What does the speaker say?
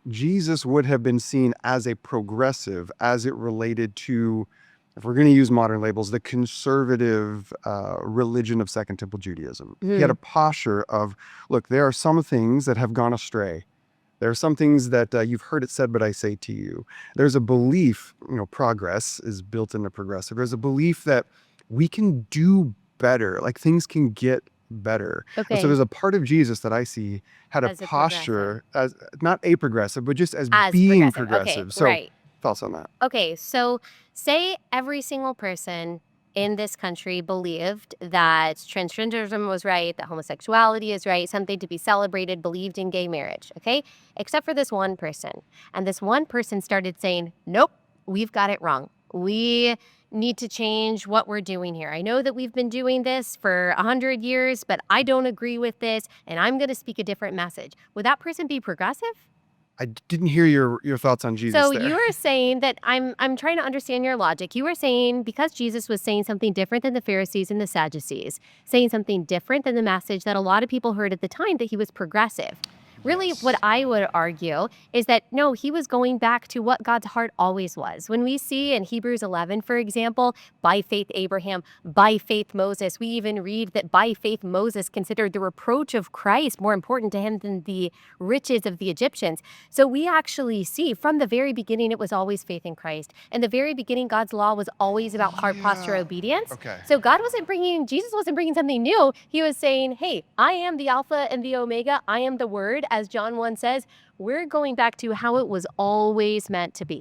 Jesus would have been seen as a progressive as it related to, if we're going to use modern labels, the conservative religion of Second Temple Judaism. He had a Mhm. posture of, look, there are some things that have gone astray. There are some things that you've heard it said, but I say to you. There's a belief, progress is built into progressive. There's a belief that we can do better, like things can get better. And so Okay, there's a part of Jesus that I see had a as a progressive. posture as not a progressive, but just as As being progressive. Okay, progressive. So right. thoughts on that? Okay, so say every single person in this country believed that transgenderism was right, that homosexuality is right, something to be celebrated, believed in gay marriage, okay? Except for this one person. And this one person started saying, nope, we've got it wrong. We need to change what we're doing here. I know that we've been doing this for 100 years, but I don't agree with this, and I'm going to speak a different message. Would that person be progressive? Didn't hear your thoughts on Jesus So there. you are saying that I'm trying to understand your logic. You were saying because Jesus was saying something different than the Pharisees and the Sadducees, saying something different than the message that a lot of people heard at the time, that he was progressive. Really, what Yes. I would argue is that no, he was going back to what God's heart always was. When we see in Hebrews 11, for example, by faith Abraham, by faith Moses, we even read that by faith Moses considered the reproach of Christ more important to him than the riches of the Egyptians. So we actually see from the very beginning, it was always faith in Christ. In the very beginning, God's law was always about heart posture Yeah. obedience. Okay. So Jesus wasn't bringing something new. He was saying, hey, I am the Alpha and the Omega. I am the Word, as John 1 says. We're going back to how it was always meant to be.